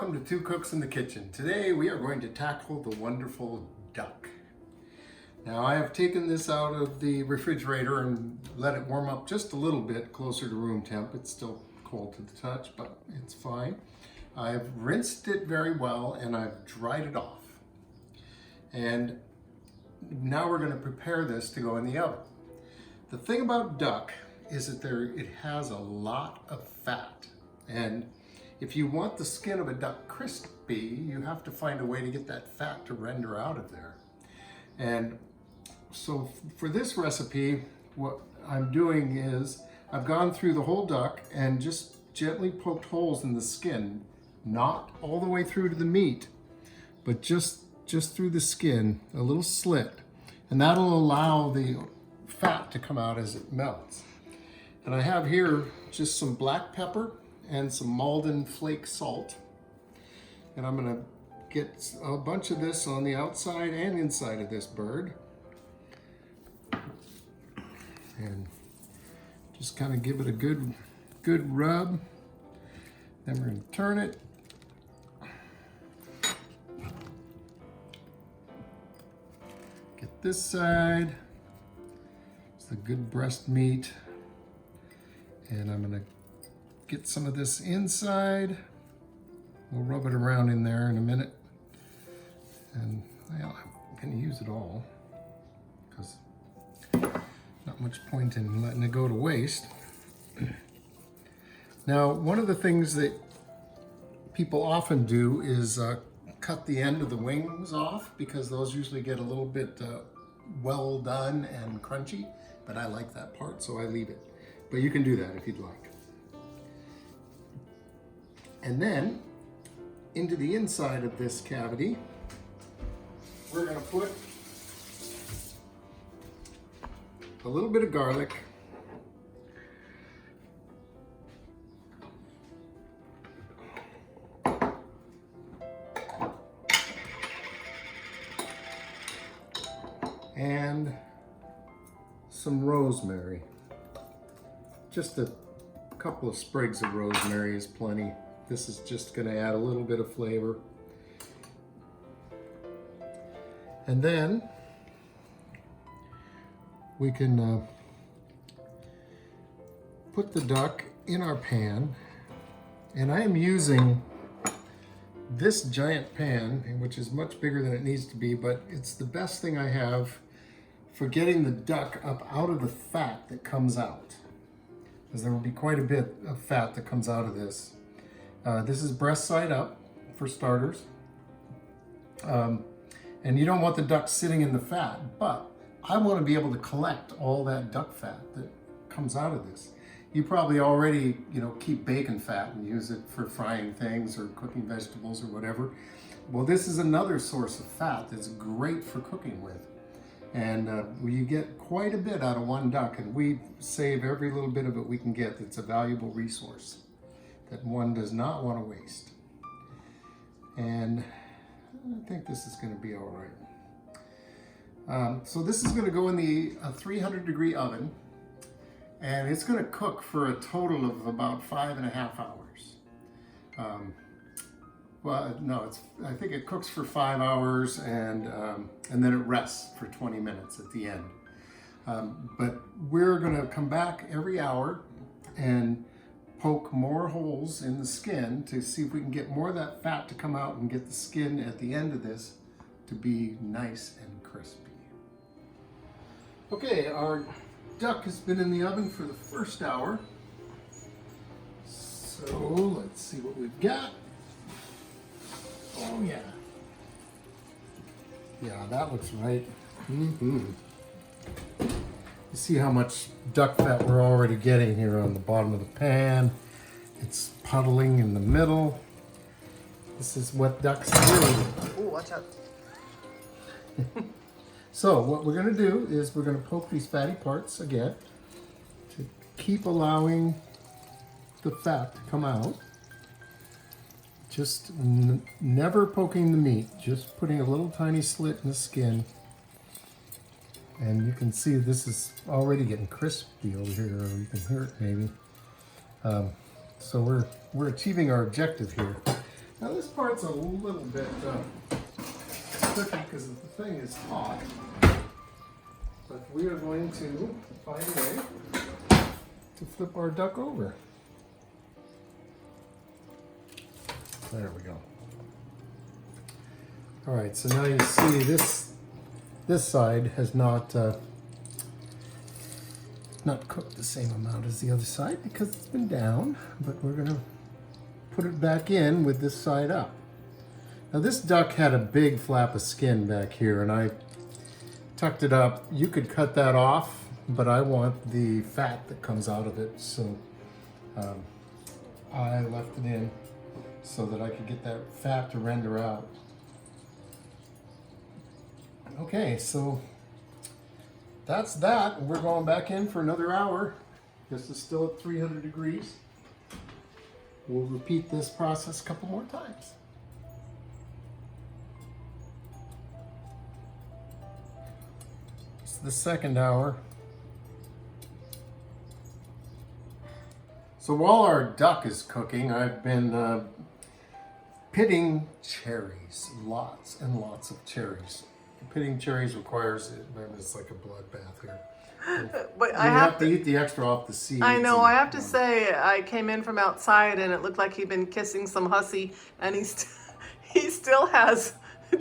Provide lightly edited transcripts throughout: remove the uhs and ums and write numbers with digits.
welcome to Two Cooks in the Kitchen. Today we are going to tackle the wonderful duck. Now I have taken this out of the refrigerator and let it warm up just a little bit closer to room temp. It's still cold to the touch, but it's fine. I've rinsed it very well and I've dried it off. And now we're going to prepare this to go in the oven. The thing about duck is that it has a lot of fat, and if you want the skin of a duck crispy, you have to find a way to get that fat to render out of there. And so for this recipe, what I'm doing is I've gone through the whole duck and just gently poked holes in the skin, not all the way through to the meat, but just through the skin, a little slit, and that'll allow the fat to come out as it melts. And I have here just some black pepper and some Maldon flake salt. And I'm gonna get a bunch of this on the outside and inside of this bird. And just kind of give it a good rub. Then we're gonna turn it. Get this side. It's the good breast meat. And I'm gonna get some of this inside. We'll rub it around in there in a minute. And well, I'm gonna use it all because not much point in letting it go to waste. Now, one of the things that people often do is cut the end of the wings off because those usually get a little bit well done and crunchy, but I like that part, so I leave it. But you can do that if you'd like. And then, into the inside of this cavity, we're gonna put a little bit of garlic, and some rosemary. Just a couple of sprigs of rosemary is plenty. This is just going to add a little bit of flavor. And then we can put the duck in our pan. And I am using this giant pan, which is much bigger than it needs to be, but it's the best thing I have for getting the duck up out of the fat that comes out. Because there will be quite a bit of fat that comes out of this. This is breast side up, for starters. And you don't want the duck sitting in the fat, but I want to be able to collect all that duck fat that comes out of this. You probably already, keep bacon fat and use it for frying things or cooking vegetables or whatever. Well, this is another source of fat that's great for cooking with. And you get quite a bit out of one duck, and we save every little bit of it we can get. It's a valuable resource that one does not want to waste. And I think this is going to be all right. So this is going to go in the 300-degree oven, and it's going to cook for a total of about 5.5 hours. Well, no, I think it cooks for 5 hours, and then it rests for 20 minutes at the end. But we're going to come back every hour and poke more holes in the skin to see if we can get more of that fat to come out and get the skin at the end of this to be nice and crispy. Okay, our duck has been in the oven for the first hour. So let's see what we've got. Oh yeah. Yeah, that looks right. You see how much duck fat we're already getting here on the bottom of the pan. It's puddling in the middle. This is what ducks do. Oh, watch out. So what we're going to do is we're going to poke these fatty parts again to keep allowing the fat to come out. Just never poking the meat, just putting a little tiny slit in the skin. And you can see this is already getting crispy over here, or you can hear it maybe. So we're achieving our objective here. Now this part's a little bit tricky because the thing is hot, but we are going to find a way to flip our duck over. There we go. All right, so now you see this side has not cooked the same amount as the other side because it's been down, but we're gonna put it back in with this side up. Now this duck had a big flap of skin back here and I tucked it up. You could cut that off, but I want the fat that comes out of it, so I left it in so that I could get that fat to render out. Okay, so that's that. We're going back in for another hour. This is still at 300 degrees. We'll repeat this process a couple more times. It's the second hour. So while our duck is cooking, I've been pitting cherries, lots and lots of cherries. Pitting cherries requires it's like a bloodbath here. But I have to eat the extra off the seeds. I know. I have to say, I came in from outside and it looked like he'd been kissing some hussy, and he still has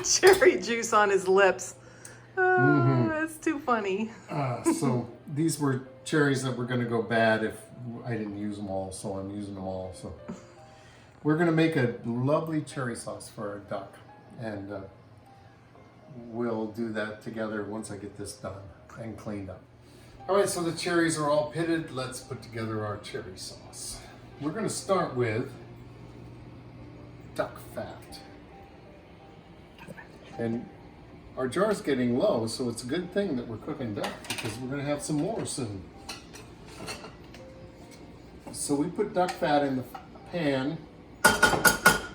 cherry juice on his lips. That's too funny. So these were cherries that were going to go bad if I didn't use them all, so I'm using them all. So we're going to make a lovely cherry sauce for our duck, and we'll do that together once I get this done and cleaned up. All right, so the cherries are all pitted. Let's put together our cherry sauce. We're going to start with duck fat. And our jar's getting low, so it's a good thing that we're cooking duck because we're going to have some more soon. So we put duck fat in the pan,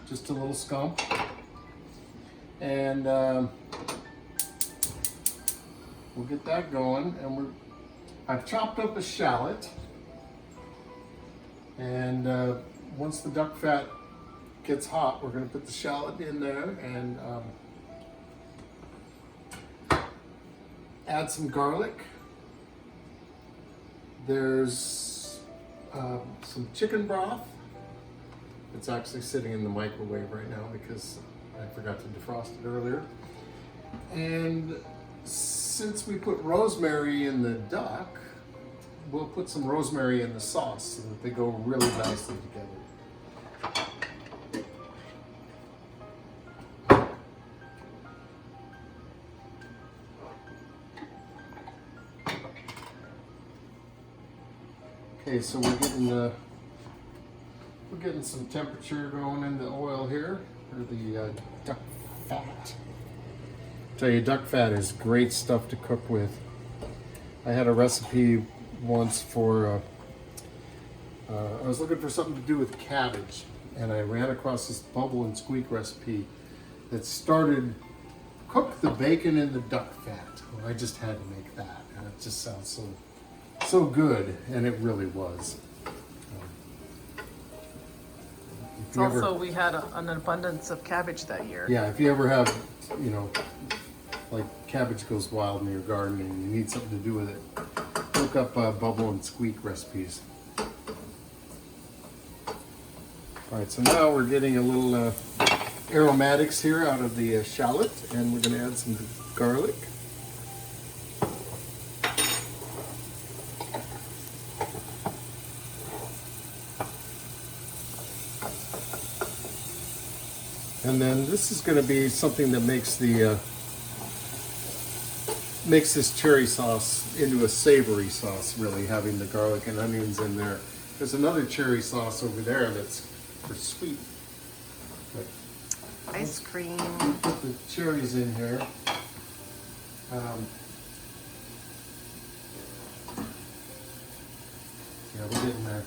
just a little scump. And we'll get that going, and I've chopped up a shallot, and once the duck fat gets hot, we're going to put the shallot in there and add some garlic. There's some chicken broth. It's actually sitting in the microwave right now because I forgot to defrost it earlier. And since we put rosemary in the duck, we'll put some rosemary in the sauce so that they go really nicely together. Okay, so we're getting some temperature going in the oil here for the duck fat. Tell you, duck fat is great stuff to cook with. I had a recipe once for, I was looking for something to do with cabbage, and I ran across this bubble and squeak recipe that started cook the bacon in the duck fat. Well, I just had to make that, and it just sounds so good, and it really was. We had an abundance of cabbage that year. Yeah, if you ever have, like cabbage goes wild in your garden and you need something to do with it, look up bubble and squeak recipes. All right, so now we're getting a little aromatics here out of the shallot, and we're going to add some garlic. And then this is going to be something that makes this cherry sauce into a savory sauce, really, having the garlic and onions in there. There's another cherry sauce over there that's for sweet. But ice cream. We put the cherries in here. Yeah, we're getting there.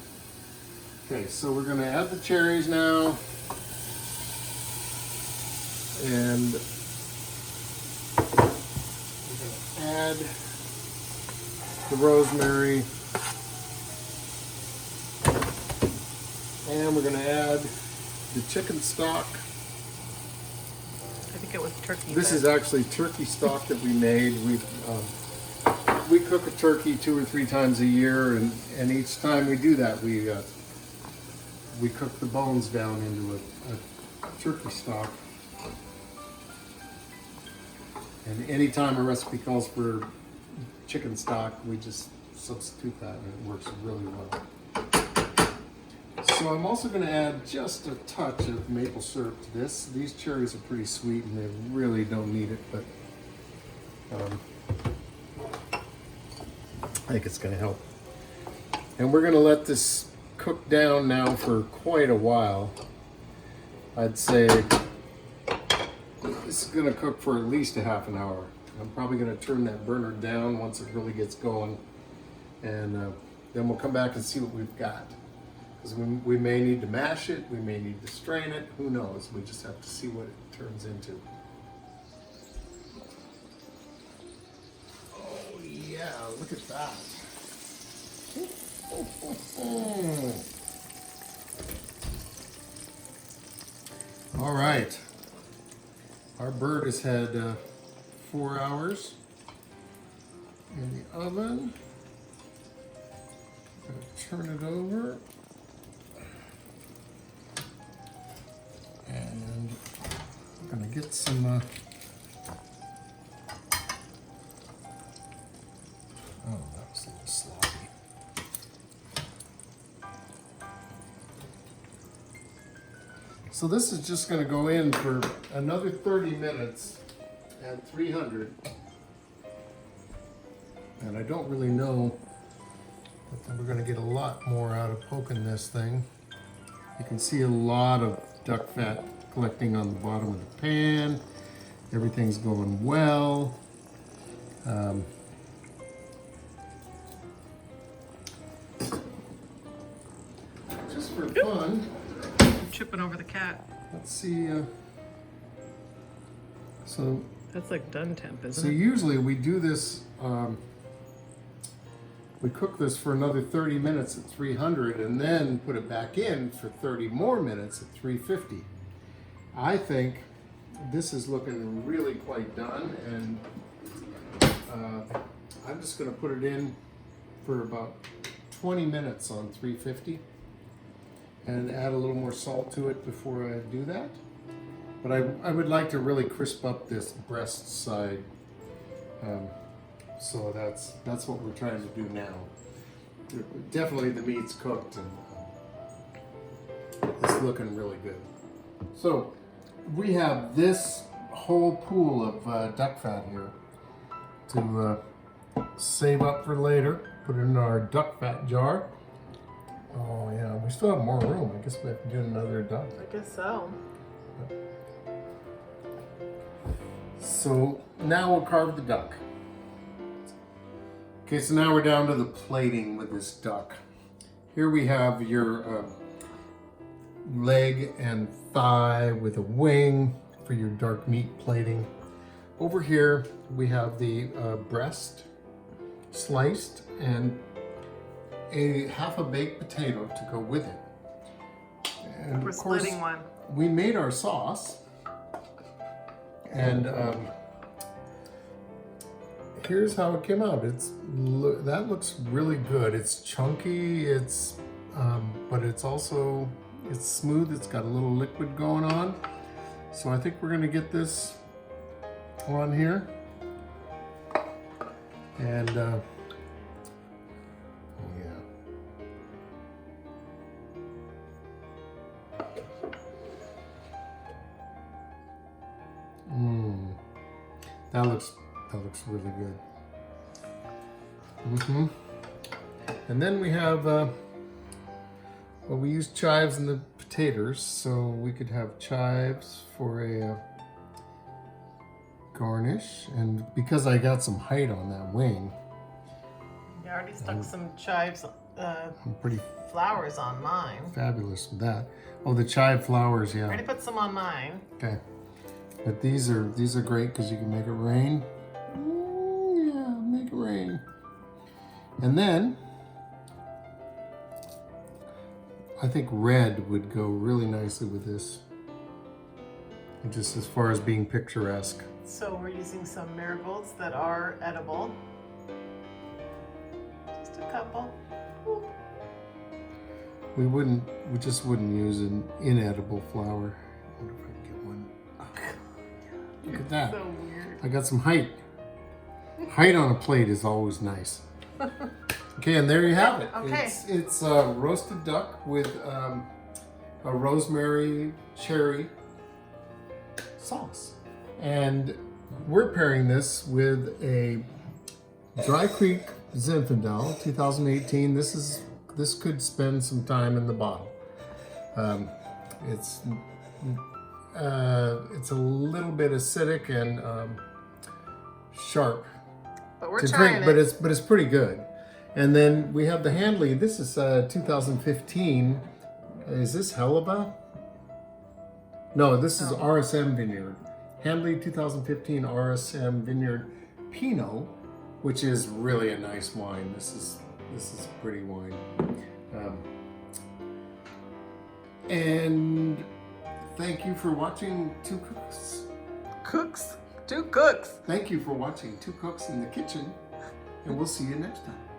Okay, so we're going to add the cherries now. And we're going to add the rosemary, and we're going to add the chicken stock. think it was turkey. This is actually turkey stock that we made. We cook a turkey 2 or 3 times a year, and each time we do that, we cook the bones down into a turkey stock. And anytime a recipe calls for chicken stock, we just substitute that, and it works really well. So I'm also going to add just a touch of maple syrup to this. These cherries are pretty sweet, and they really don't need it, but I think it's going to help. And we're going to let this cook down now for quite a while. I'd say this is going to cook for at least a half an hour. I'm probably going to turn that burner down once it really gets going, and then we'll come back and see what we've got. Because we may need to mash it, we may need to strain it, who knows? We just have to see what it turns into. Oh yeah, look at that. All right, our bird has had 4 hours in the oven. I'm gonna turn it over. And I'm gonna get some oh, that was a little sloppy. So this is just gonna go in for another 30 minutes at 300. And I don't really know if we're gonna get a lot more out of poking this thing. You can see a lot of duck fat collecting on the bottom of the pan. Everything's going well. Just for fun, I'm tripping over the cat. let's see. So That's like done temp, isn't So it? usually we do this, we cook this for another 30 minutes at 300 and then put it back in for 30 more minutes at 350. I think this is looking really quite done, and I'm just going to put it in for about 20 minutes on 350 and add a little more salt to it before I do that. But I would like to really crisp up this breast side. So that's what we're trying to do now. Definitely the meat's cooked and it's looking really good. So we have this whole pool of duck fat here to save up for later. Put it in our duck fat jar. Oh yeah, we still have more room. I guess we have to do another duck. I guess so. So now we'll carve the duck. Okay, so now we're down to the plating with this duck. Here we have your leg and thigh with a wing for your dark meat plating. Over here we have the breast sliced and a half a baked potato to go with it. And We're of course, splitting one. we made our sauce, and here's how it came out. That looks really good. It's chunky. It's but it's also smooth. It's got a little liquid going on. So I think we're gonna get this on here, and oh yeah. That looks really good. And then we have, well, we use chives in the potatoes, so we could have chives for a garnish. And because I got some height on that wing, You already stuck some chives, I'm pretty flowers on mine. fabulous with that. Oh, the chive flowers, yeah. Already put some on mine. Okay. But these are great because you can make it rain. Yeah, make it rain. And then I think red would go really nicely with this. just as far as being picturesque. So we're using some marigolds that are edible. Just a couple. Ooh. We just wouldn't use an inedible flower. I wonder if I can get one. Look at that. So weird. I got some height. Height on a plate is always nice. Okay, and there you have it. Okay. It's roasted duck with a rosemary cherry sauce. And we're pairing this with a Dry Creek Zinfandel 2018. This could spend some time in the bottle. It's a little bit acidic and sharp But we're to trying drink, it. but it's pretty good. And then we have the Handley. This is 2015. Is this Helaba? No, this is RSM Vineyard. Handley 2015 RSM Vineyard Pinot, which is really a nice wine. This is a pretty wine. And thank you for watching Two Cooks. Two cooks. Thank you for watching Two Cooks in the Kitchen, and we'll see you next time.